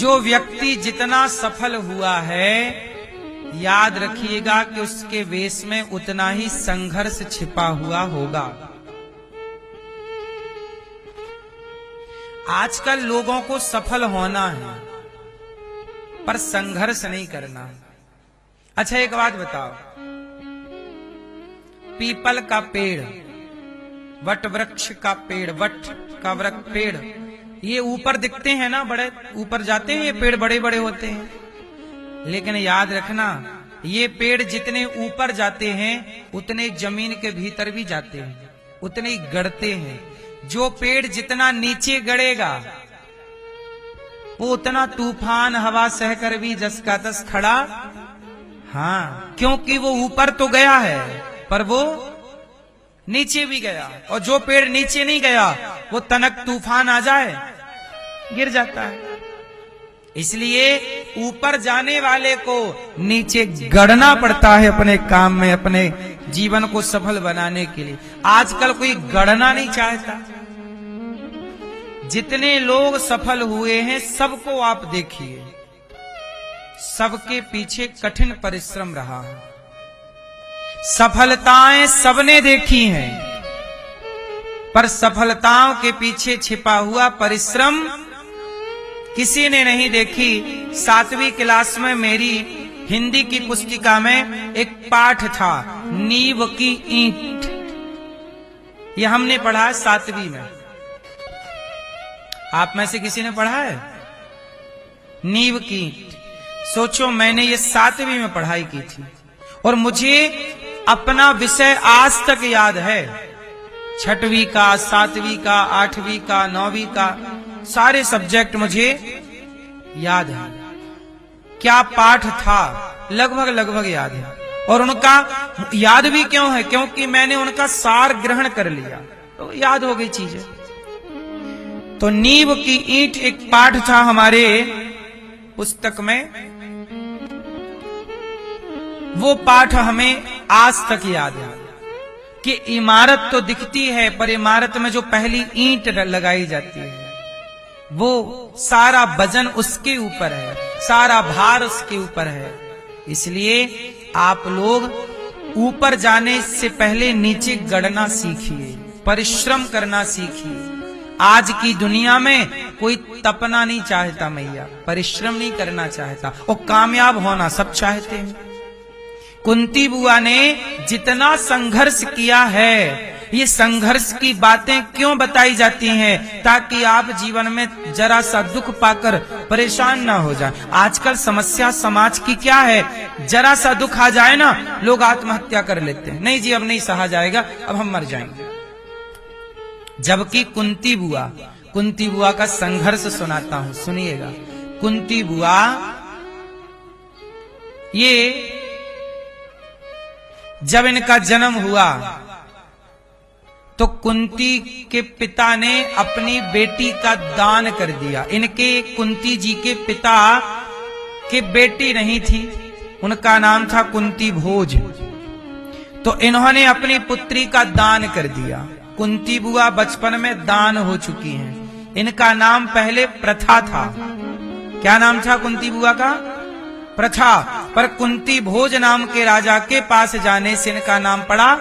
जो व्यक्ति जितना सफल हुआ है, याद रखिएगा कि उसके वेश में उतना ही संघर्ष छिपा हुआ होगा। आजकल लोगों को सफल होना है पर संघर्ष नहीं करना। अच्छा एक बात बताओ, पीपल का पेड़, वट वृक्ष का पेड़, वट का वृक्ष पेड़, ये ऊपर दिखते हैं ना, बड़े ऊपर जाते हैं, ये पेड़ बड़े बड़े होते हैं। लेकिन याद रखना, ये पेड़ जितने ऊपर जाते हैं उतने जमीन के भीतर भी जाते हैं, उतने ही गड़ते हैं। जो पेड़ जितना नीचे गड़ेगा वो उतना तूफान हवा सहकर भी जस का तस खड़ा। हाँ, क्योंकि वो ऊपर तो गया है पर वो नीचे भी गया, और जो पेड़ नीचे नहीं गया वो तनक तूफान आ जाए गिर जाता है। इसलिए ऊपर जाने वाले को नीचे गड़ना पड़ता है अपने काम में, अपने जीवन को सफल बनाने के लिए। आजकल कोई गड़ना नहीं चाहता। जितने लोग सफल हुए हैं सबको आप देखिए, सबके पीछे कठिन परिश्रम रहा है। सफलताएं सबने देखी हैं पर सफलताओं के पीछे छिपा हुआ परिश्रम किसी ने नहीं देखी। 7वीं क्लास में मेरी हिंदी की पुस्तिका में एक पाठ था, नींव की ईंट। यह हमने पढ़ा है 7वीं में। आप में से किसी ने पढ़ा है नींव की ईंट? सोचो, मैंने ये 7वीं में पढ़ाई की थी और मुझे अपना विषय आज तक याद है। 6वीं का, 7वीं का, 8वीं का, 9वीं का, सारे सब्जेक्ट मुझे याद है। क्या पाठ था लगभग याद है। और उनका याद भी क्यों है? क्योंकि मैंने उनका सार ग्रहण कर लिया तो याद हो गई चीजें। तो नींव की ईंट एक पाठ था हमारे पुस्तक में, वो पाठ हमें आज तक याद है कि इमारत तो दिखती है पर इमारत में जो पहली ईंट लगाई जाती है वो सारा वजन उसके ऊपर है, सारा भार उसके ऊपर है। इसलिए आप लोग ऊपर जाने से पहले नीचे गड़ना सीखिए, परिश्रम करना सीखिए। आज की दुनिया में कोई तपना नहीं चाहता मैया, परिश्रम नहीं करना चाहता, और कामयाब होना सब चाहते हैं। कुंती बुआ ने जितना संघर्ष किया है, ये संघर्ष की बातें क्यों बताई जाती हैं? ताकि आप जीवन में जरा सा दुख पाकर परेशान ना हो जाए। आजकल समस्या समाज की क्या है? जरा सा दुख आ जाए ना, लोग आत्महत्या कर लेते हैं। नहीं जी, अब नहीं सहा जाएगा, अब हम मर जाएंगे। जबकि कुंती बुआ का संघर्ष सुनाता हूं, सुनिएगा। कुंती बुआ ये जब इनका जन्म हुआ तो कुंती के पिता ने अपनी बेटी का दान कर दिया। इनके कुंती जी के पिता के बेटी नहीं थी, उनका नाम था कुंती भोज। तो इन्होंने अपनी पुत्री का दान कर दिया। कुंती बुआ बचपन में दान हो चुकी हैं। इनका नाम पहले प्रथा था। क्या नाम था कुंती बुआ का? प्रथा। पर कुंती भोज नाम के राजा के पास जाने से इनका नाम पड़ा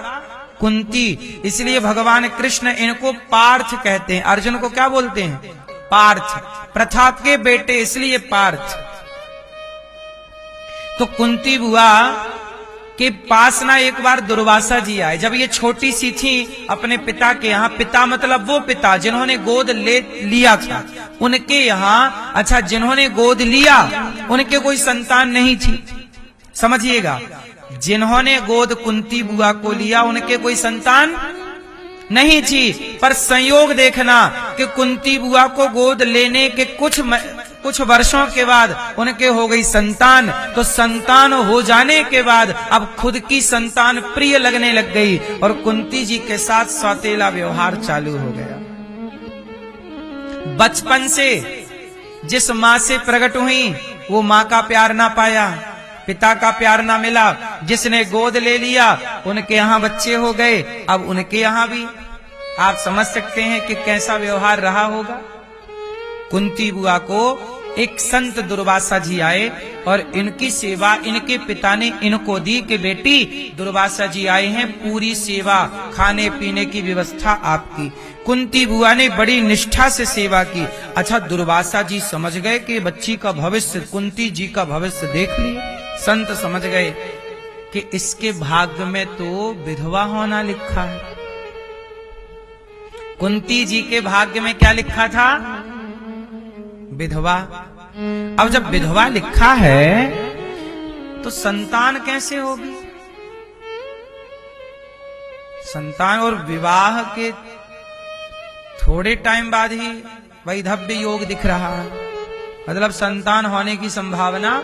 कुंती। इसलिए भगवान कृष्ण इनको पार्थ कहते हैं। अर्जुन को क्या बोलते हैं? पार्थ। प्रथा के बेटे इसलिए पार्थ। तो कुंती बुआ के पास ना एक बार दुर्वासा जी आए। जब ये छोटी सी थी अपने पिता के यहाँ, पिता मतलब वो पिता जिन्होंने गोद ले लिया था, उनके यहाँ, अच्छा जिन्होंने गोद लिया उनके कोई संतान नहीं थी। समझिएगा, जिन्होंने गोद कुंती बुआ को लिया उनके कोई संतान नहीं थी। पर संयोग देखना कि कुंती बुआ को गोद लेने के कुछ वर्षों के बाद उनके हो गई संतान। तो संतान हो जाने के बाद अब खुद की संतान प्रिय लगने लग गई और कुंती जी के साथ सौतेला व्यवहार चालू हो गया। बचपन से जिस माँ से प्रकट हुई वो माँ का प्यार ना पाया, पिता का प्यार ना मिला। जिसने गोद ले लिया उनके यहाँ बच्चे हो गए, अब उनके यहाँ भी। आप समझ सकते हैं कि कैसा व्यवहार रहा होगा। कुंती बुआ को एक संत दुर्वासा जी आए और इनकी सेवा इनके पिता ने इनको दी कि बेटी दुर्वासा जी आए हैं, पूरी सेवा खाने पीने की व्यवस्था आपकी। कुंती बुआ ने बड़ी निष्ठा से सेवा की। अच्छा, दुर्वासा जी समझ गए कि बच्ची का भविष्य, कुंती जी का भविष्य देख लिए। संत समझ गए कि इसके भाग्य में तो विधवा होना लिखा है। कुंती जी के भाग्य में क्या लिखा था? विधवा। अब जब विधवा लिखा है तो संतान कैसे होगी? संतान और विवाह के थोड़े टाइम बाद ही वैधव्य योग दिख रहा है, मतलब संतान होने की संभावना।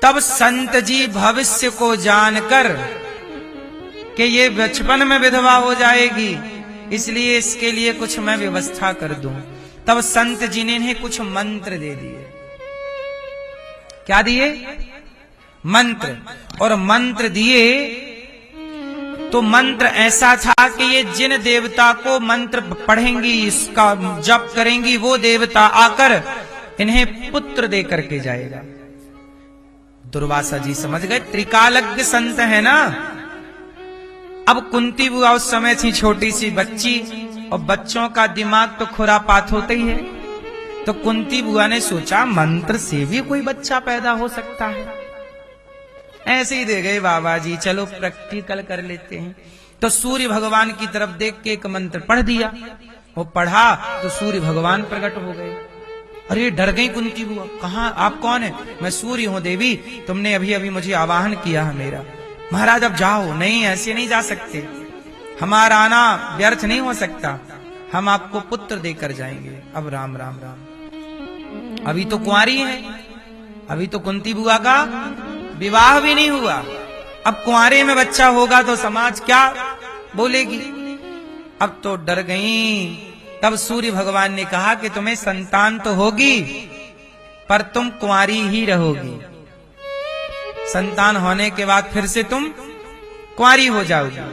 तब संत जी भविष्य को जानकर कि ये बचपन में विधवा हो जाएगी, इसलिए इसके लिए कुछ मैं व्यवस्था कर दूं, तब संत जी ने इन्हें कुछ मंत्र दे दिए। क्या दिए? मंत्र। और मंत्र दिए तो मंत्र ऐसा था कि ये जिन देवता को मंत्र पढ़ेंगी, इसका जप करेंगी, वो देवता आकर इन्हें पुत्र दे करके जाएगा। दुर्वासा जी समझ गए, त्रिकालज्ञ संत है ना। अब कुंती बुआ उस समय थी छोटी सी बच्ची, और बच्चों का दिमाग तो खुरापात होता ही है। तो कुंती बुआ ने सोचा मंत्र से भी कोई बच्चा पैदा हो सकता है। ऐसे ही दे गए बाबा जी, चलो प्रैक्टिकल कर लेते हैं। तो सूर्य भगवान की तरफ देख के एक मंत्र पढ़ दिया। वो पढ़ा तो सूर्य भगवान प्रकट हो गए। अरे डर गई कुंती बुआ, कहाँ, आप कौन है? मैं सूर्य हूं देवी, तुमने अभी अभी मुझे आवाहन किया है मेरा। महाराज अब जाओ। नहीं, ऐसे नहीं जा सकते, हमारा आना व्यर्थ नहीं हो सकता, हम आपको पुत्र देकर जाएंगे। अब राम राम राम, अभी तो कुंवारी है, अभी तो कुंती बुआ का विवाह भी नहीं हुआ। अब कुंवारे में बच्चा होगा तो समाज क्या बोलेगी? अब तो डर गई। तब सूर्य भगवान ने कहा कि तुम्हें संतान तो होगी, पर तुम कुंवारी ही रहोगी। संतान होने के बाद फिर से तुम कुंवारी हो जाओगी।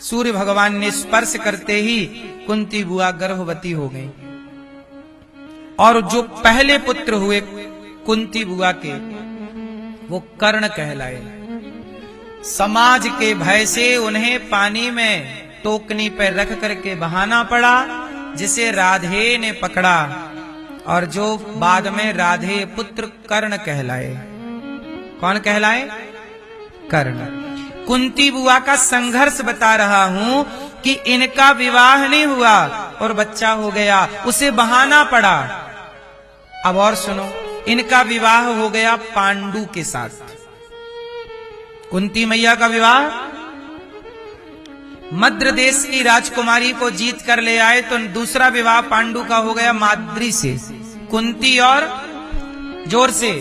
सूर्य भगवान ने स्पर्श करते ही कुंती बुआ गर्भवती हो गई। और जो पहले पुत्र हुए कुंती बुआ के, वो कर्ण कहलाए। समाज के भय से उन्हें पानी में टोकनी पर रख करके बहाना पड़ा, जिसे राधे ने पकड़ा, और जो बाद में राधे पुत्र कर्ण कहलाए। कौन कहलाए? कर्ण। कुंती बुआ का संघर्ष बता रहा हूं कि इनका विवाह नहीं हुआ और बच्चा हो गया, उसे बहाना पड़ा। अब और सुनो, इनका विवाह हो गया पांडु के साथ। कुंती मैया का विवाह मद्र देश की राजकुमारी को जीत कर ले आए, तो दूसरा विवाह पांडु का हो गया माद्री से। कुंती और जोर से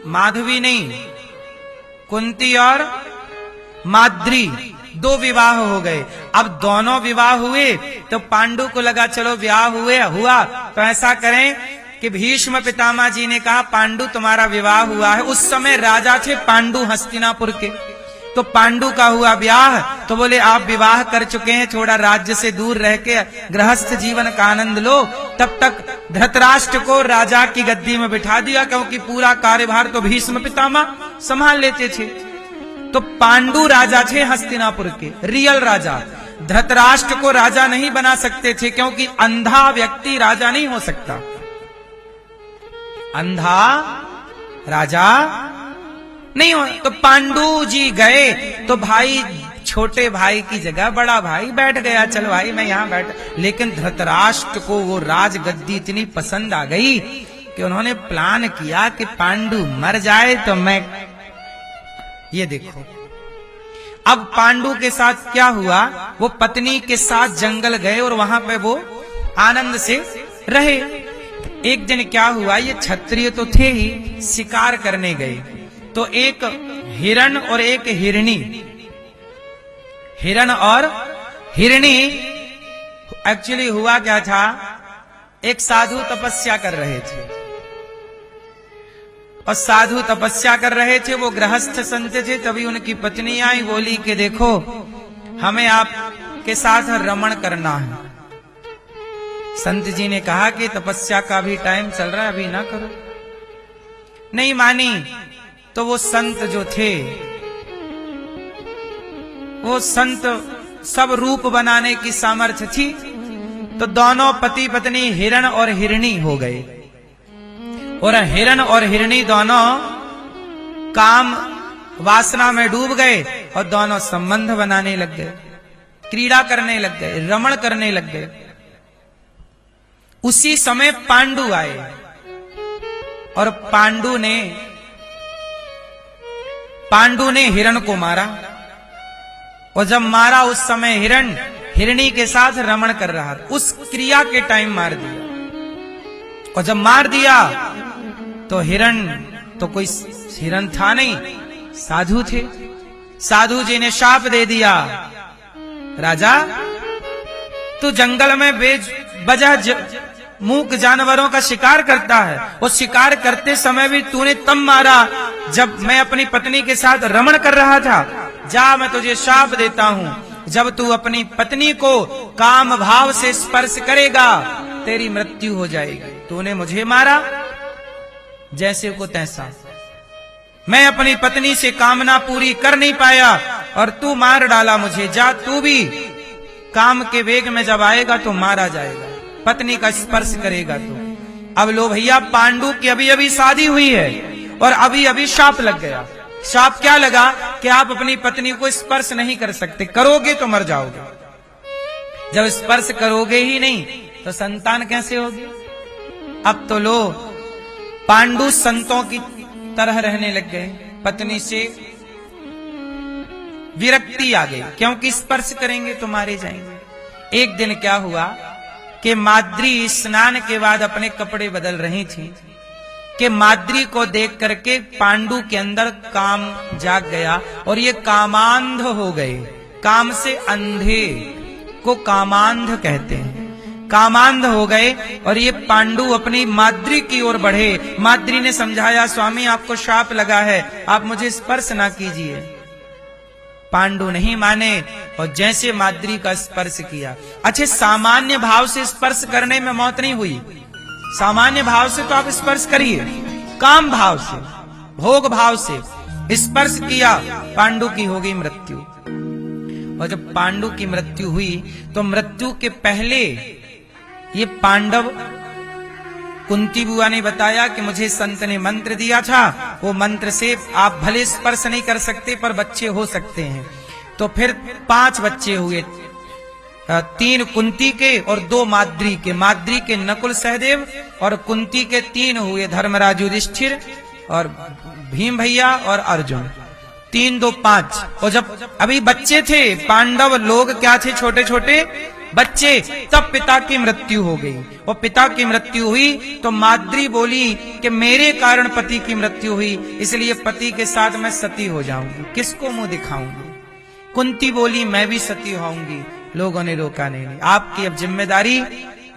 माधवी नहीं, कुंती और माद्री, दो विवाह हो गए। अब दोनों विवाह हुए तो पांडु को लगा चलो ब्याह हुआ तो ऐसा करें कि भीष्म पितामह जी ने कहा पांडु तुम्हारा विवाह हुआ है। उस समय राजा थे पांडु हस्तिनापुर के, तो पांडु का हुआ ब्याह, तो बोले आप विवाह कर चुके हैं, थोड़ा राज्य से दूर रह के गृहस्थ जीवन का आनंद लो। तब तक धृतराष्ट्र को राजा की गद्दी में बिठा दिया, क्योंकि पूरा कार्यभार तो भीष्म पितामह संभाल लेते थे। तो पांडु राजा थे हस्तिनापुर के, रियल राजा। धृतराष्ट्र को राजा नहीं बना सकते थे, क्योंकि अंधा व्यक्ति राजा नहीं हो सकता। अंधा राजा नहीं हो। तो पांडु जी गए तो भाई छोटे भाई की जगह बड़ा भाई बैठ गया, चल भाई मैं यहां बैठ। लेकिन धृतराष्ट्र को वो राजगद्दी इतनी पसंद आ गई कि उन्होंने प्लान किया कि पांडु मर जाए तो मैं, ये देखो अब पांडु के साथ क्या हुआ, वो पत्नी के साथ जंगल गए और वहां पे वो आनंद से रहे। एक दिन क्या हुआ, ये क्षत्रिय तो थे ही, शिकार करने गए तो एक हिरण और एक हिरणी, हिरण और हिरणी, एक्चुअली हुआ क्या था, एक साधु तपस्या कर रहे थे और साधु तपस्या कर रहे थे, वो गृहस्थ संत थे। तभी उनकी पत्नी आई, बोली कि देखो हमें आपके साथ रमण करना है। संत जी ने कहा कि तपस्या का भी टाइम चल रहा है, अभी ना करो। नहीं मानी। तो वो संत जो थे, वो संत सब रूप बनाने की सामर्थ्य थी, तो दोनों पति पत्नी हिरण और हिरणी हो गए। और हिरण और हिरणी दोनों काम वासना में डूब गए और दोनों संबंध बनाने लग गए, क्रीड़ा करने लग गए, रमण करने लग गए। उसी समय पांडु आए और पांडु ने हिरण को मारा। और जब मारा उस समय हिरण हिरणी के साथ रमण कर रहा था, उस क्रिया के टाइम मार दिया। और जब मार दिया तो हिरण तो कोई हिरण था नहीं, साधु थे। साधु जी ने शाप दे दिया, राजा तू जंगल में बेवजह मूक जानवरों का शिकार करता है, और शिकार करते समय भी तूने तब मारा जब मैं अपनी पत्नी के साथ रमण कर रहा था। जा, मैं तुझे शाप देता हूं, जब तू अपनी पत्नी को काम भाव से स्पर्श करेगा तेरी मृत्यु हो जाएगी। तूने मुझे मारा जैसे को तैसा, मैं अपनी पत्नी से कामना पूरी कर नहीं पाया और तू मार डाला मुझे। जा, तू भी काम के वेग में जब आएगा तो मारा जाएगा, पत्नी का स्पर्श करेगा तो। अब लो भैया, पांडु की अभी अभी शादी हुई है और अभी अभी शाप लग गया। शाप क्या लगा कि आप अपनी पत्नी को स्पर्श नहीं कर सकते, करोगे तो मर जाओगे। जब स्पर्श करोगे ही नहीं तो संतान कैसे होगी। अब तो लो पांडु संतों की तरह रहने लग गए, पत्नी से विरक्ति आ गई, क्योंकि स्पर्श करेंगे तो मारे जाएंगे। एक दिन क्या हुआ कि माद्री स्नान के बाद अपने कपड़े बदल रही थी कि माद्री को देख करके पांडु के अंदर काम जाग गया और ये कामांध हो गए। काम से अंधे को कामांध कहते हैं। कामांध हो गए और ये पांडु अपनी माद्री की ओर बढ़े। माद्री ने समझाया, स्वामी आपको शाप लगा है, आप मुझे स्पर्श ना कीजिए। पांडु नहीं माने और जैसे माद्री का स्पर्श किया। अच्छा, सामान्य भाव से स्पर्श करने में मौत नहीं हुई, सामान्य भाव से तो आप स्पर्श करिए, काम भाव से, भोग भाव से स्पर्श किया, पांडु की हो गई मृत्यु। और जब पांडु की मृत्यु हुई तो मृत्यु के पहले ये पांडव, कुंती बुआ ने बताया कि मुझे संत ने मंत्र दिया था, वो मंत्र से आप भले स्पर्श नहीं कर सकते पर बच्चे हो सकते हैं। तो फिर 5 बच्चे हुए, 3 कुंती के और 2 माद्री के। माद्री के नकुल सहदेव और कुंती के 3 हुए, धर्मराज युधिष्ठिर और भीम भैया और अर्जुन। 3, 2, 5। और जब अभी बच्चे थे, पांडव लोग क्या थे, छोटे छोटे बच्चे, तब पिता की मृत्यु हो गई। और पिता की मृत्यु हुई तो माद्री बोली कि मेरे कारण पति की मृत्यु हुई, इसलिए पति के साथ मैं सती हो जाऊंगी, किसको मुंह दिखाऊंगी। कुंती बोली मैं भी सती होऊंगी। लोगों ने रोका नहीं, आपकी अब जिम्मेदारी,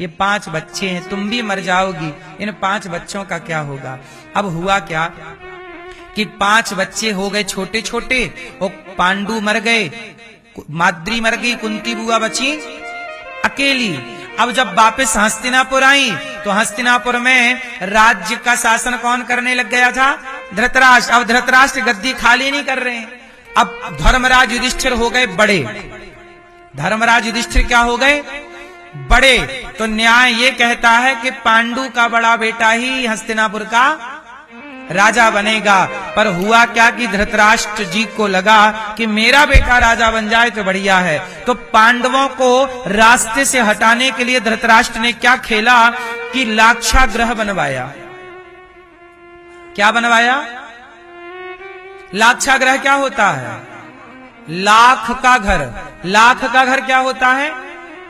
ये 5 बच्चे हैं, तुम भी मर जाओगी, इन 5 बच्चों का क्या होगा। अब हुआ क्या कि 5 बच्चे हो गए छोटे छोटे, और पांडु मर गए, माद्री मर गई, कुंती बुआ बची अकेली। अब जब वापस हस्तिनापुर आई तो हस्तिनापुर में राज्य का शासन कौन करने लग गया था, धृतराष्ट्र। अब धृतराष्ट्र गद्दी खाली नहीं कर रहे हैं, अब धर्मराज युधिष्ठिर हो गए बड़े। धर्मराज युधिष्ठिर क्या हो गए, बड़े। तो न्याय ये कहता है कि पांडु का बड़ा बेटा ही हस्तिनापुर का राजा बनेगा। पर हुआ क्या कि धृतराष्ट्र जी को लगा कि मेरा बेटा राजा बन जाए तो बढ़िया है। तो पांडवों को रास्ते से हटाने के लिए धृतराष्ट्र ने क्या खेला कि लाक्षागृह बनवाया। क्या बनवाया, लाक्षागृह क्या होता है, लाख का घर। लाख का घर क्या होता है,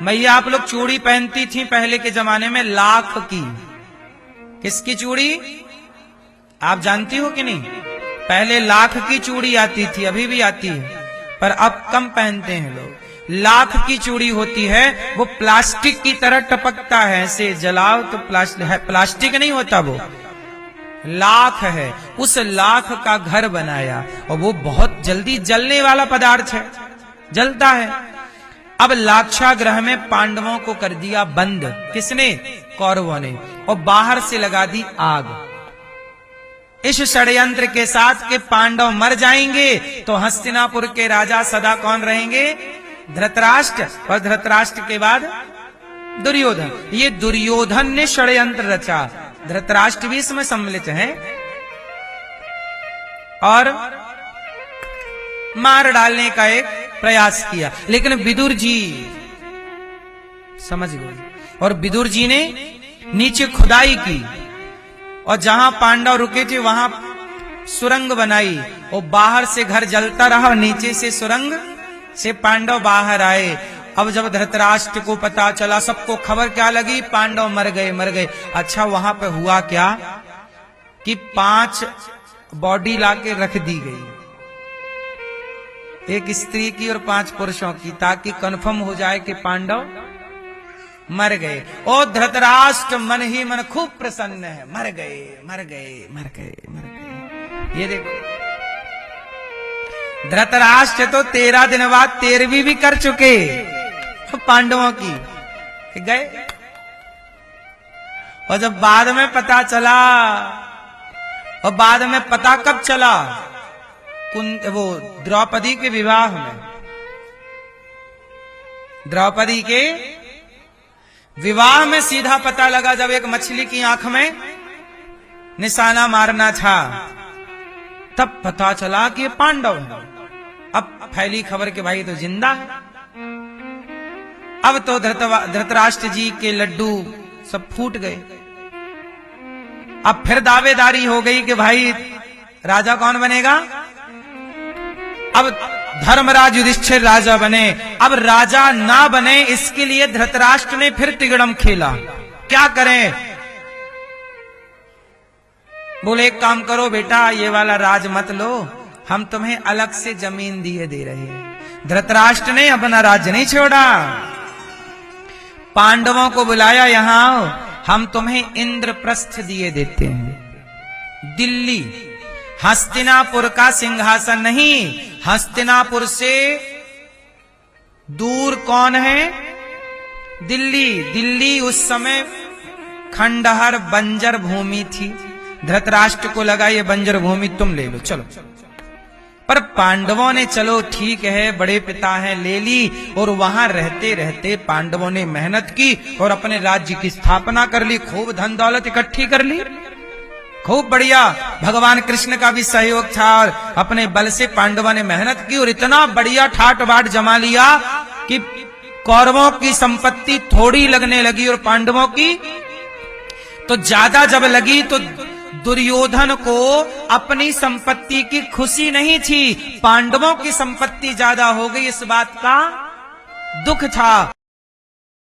मैया आप लोग चूड़ी पहनती थी पहले के जमाने में, लाख की। किसकी चूड़ी आप जानती हो कि नहीं, पहले लाख की चूड़ी आती थी, अभी भी आती है पर अब कम पहनते हैं लोग। लाख की चूड़ी होती है, वो प्लास्टिक की तरह टपकता है, ऐसे जलाओ तो प्लास्टिक नहीं होता, वो लाख है। उस लाख का घर बनाया और वो बहुत जल्दी जलने वाला पदार्थ है, जलता है। अब लाक्षागृह में पांडवों को कर दिया बंद। किसने? कौरवों ने। और बाहर से लगा दी आग। इस षड्यंत्र के साथ के पांडव मर जाएंगे तो हस्तिनापुर के राजा सदा कौन रहेंगे? धृतराष्ट्र। और धृतराष्ट्र के बाद दुर्योधन। ये दुर्योधन ने षड्यंत्र रचा। धृतराष्ट्र भी इसमें सम्मिलित है और मार डालने का एक प्रयास किया, लेकिन विदुर जी समझ गए और विदुर जी ने नीचे खुदाई की और जहां पांडव रुके थे वहां सुरंग बनाई और बाहर से घर जलता रहा और नीचे से सुरंग से पांडव बाहर आए। अब जब धृतराष्ट्र को पता चला, सबको खबर क्या लगी? पांडव मर गए। अच्छा, वहां पे हुआ क्या कि 5 बॉडी लाके रख दी गई, एक स्त्री की और 5 पुरुषों की, ताकि कंफर्म हो जाए कि पांडव मर गए। और धृतराष्ट्र मन ही मन खूब प्रसन्न है, मर गए। ये देखो, धृतराष्ट्र तो 13 दिन बाद 13वीं भी कर चुके पांडवों की, गए। और जब बाद में पता चला, और बाद में पता कब चला? वो द्रौपदी के विवाह में, द्रौपदी के विवाह में सीधा पता लगा, जब एक मछली की आंख में निशाना मारना था तब पता चला कि ये पांडव है। अब फैली खबर कि भाई तो जिंदा है। अब तो धृतराष्ट्र जी के लड्डू सब फूट गए। अब फिर दावेदारी हो गई कि भाई राजा कौन बनेगा? अब धर्मराज युधिष्ठिर राजा बने। अब राजा ना बने इसके लिए धृतराष्ट्र ने फिर तिगड़म खेला। क्या करें? बोले एक काम करो बेटा, ये वाला राज मत लो, हम तुम्हें अलग से जमीन दिए दे रहे हैं। धृतराष्ट्र ने अपना राज्य नहीं छोड़ा, पांडवों को बुलाया, यहां आओ, हम तुम्हें इंद्रप्रस्थ दिए देते हैं। दिल्ली, हस्तिनापुर का सिंहासन नहीं, हस्तिनापुर से दूर कौन है? दिल्ली। दिल्ली उस समय खंडहर बंजर भूमि थी। धृतराष्ट्र को लगा ये बंजर भूमि तुम ले लो, चलो। पर पांडवों ने चलो ठीक है, बड़े पिता हैं, ले ली। और वहां रहते रहते पांडवों ने मेहनत की और अपने राज्य की स्थापना कर ली, खूब धन दौलत इकट्ठी कर ली, खूब बढ़िया। भगवान कृष्ण का भी सहयोग था और अपने बल से पांडवों ने मेहनत की और इतना बढ़िया ठाट बाट जमा लिया कि कौरवों की संपत्ति थोड़ी लगने लगी और पांडवों की तो ज्यादा जब लगी। तो दुर्योधन को अपनी संपत्ति की खुशी नहीं थी, पांडवों की संपत्ति ज्यादा हो गई, इस बात का दुख था।